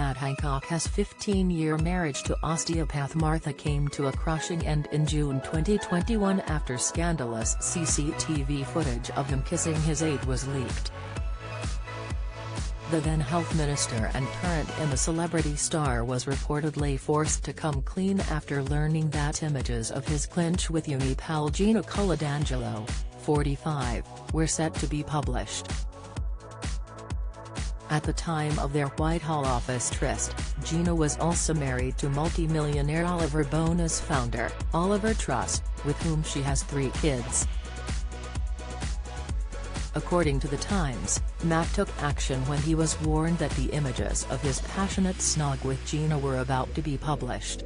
Matt Hancock's 15-year marriage to osteopath Martha came to a crushing end in June 2021 after scandalous CCTV footage of him kissing his aide was leaked. The then health minister and current I'm a Celebrity star was reportedly forced to come clean after learning that images of his clinch with uni pal Gina Coladangelo, 45, were set to be published. At the time of their Whitehall office tryst, Gina was also married to multi-millionaire Oliver Bonas founder, Oliver Truss, with whom she has 3 kids. According to The Times, Matt took action when he was warned that the images of his passionate snog with Gina were about to be published.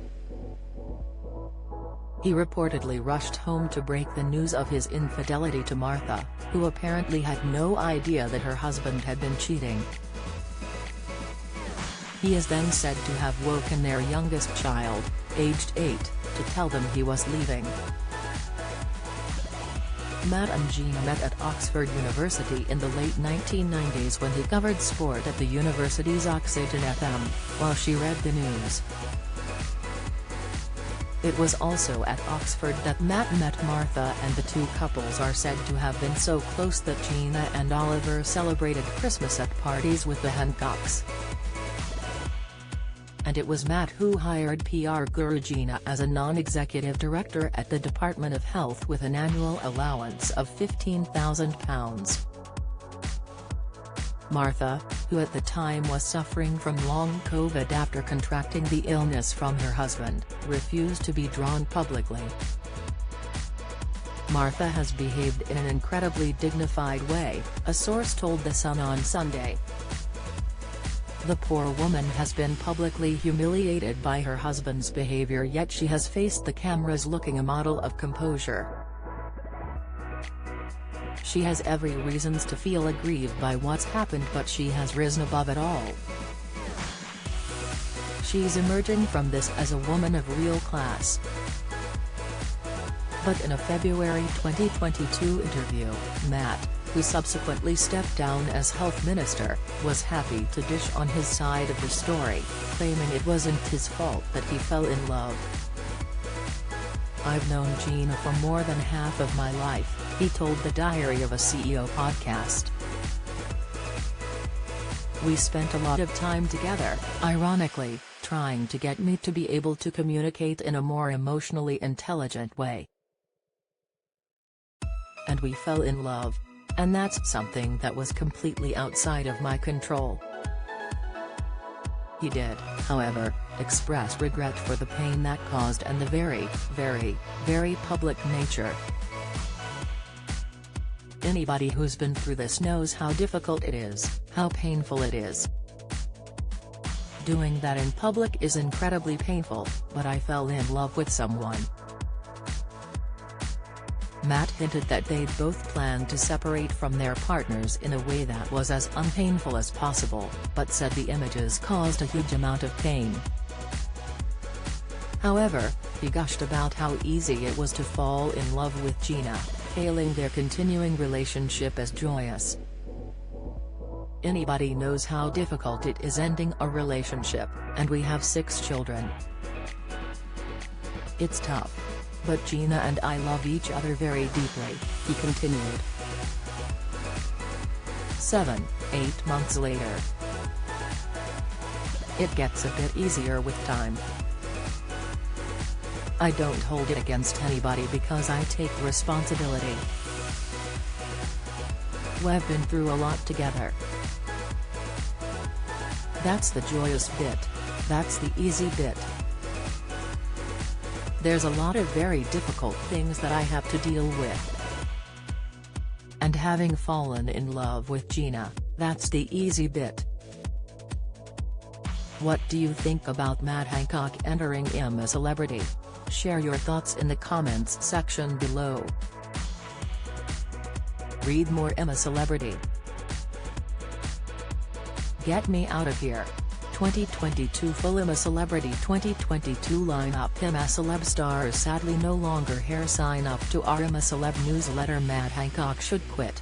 He reportedly rushed home to break the news of his infidelity to Martha, who apparently had no idea that her husband had been cheating. He is then said to have woken their youngest child, aged 8, to tell them he was leaving. Matt and Gina met at Oxford University in the late 1990s when he covered sport at the university's Oxygen FM, while she read the news. It was also at Oxford that Matt met Martha, and the two couples are said to have been so close that Gina and Oliver celebrated Christmas at parties with the Hancocks. And it was Matt who hired PR guru Gina as a non-executive director at the Department of Health with an annual allowance of £15,000. Martha, who at the time was suffering from long COVID after contracting the illness from her husband, refused to be drawn publicly. Martha has behaved in an incredibly dignified way, a source told The Sun on Sunday. The poor woman has been publicly humiliated by her husband's behavior, yet she has faced the cameras looking a model of composure. She has every reasons to feel aggrieved by what's happened, but she has risen above it all. She's emerging from this as a woman of real class. But in a February 2022 interview, Matt, who subsequently stepped down as health minister, was happy to dish on his side of the story, claiming it wasn't his fault that he fell in love. "I've known Gina for more than half of my life," he told the Diary of a CEO podcast. "We spent a lot of time together, ironically, trying to get me to be able to communicate in a more emotionally intelligent way. And we fell in love. And that's something that was completely outside of my control." He did, however, express regret for the pain that caused and the very, very public nature. "Anybody who's been through this knows how difficult it is, how painful it is. Doing that in public is incredibly painful, but I fell in love with someone." Matt hinted that they'd both planned to separate from their partners in a way that was as unpainful as possible, but said the images caused a huge amount of pain. However, he gushed about how easy it was to fall in love with Gina, hailing their continuing relationship as joyous. "Anybody knows how difficult it is ending a relationship, and we have 6 children. It's tough. But Gina and I love each other very deeply," he continued. 7-8 months later. "It gets a bit easier with time. I don't hold it against anybody because I take responsibility. We've been through a lot together. That's the joyous bit. That's the easy bit. There's a lot of very difficult things that I have to deal with. And having fallen in love with Gina, that's the easy bit." What do you think about Matt Hancock entering I'm a Celebrity? Share your thoughts in the comments section below. Read more I'm a Celebrity. Get me out of here. 2022 full I'm a Celebrity 2022 lineup. I'm a Celeb stars sadly no longer here. Sign up to our I'm a Celeb newsletter. Matt Hancock should quit.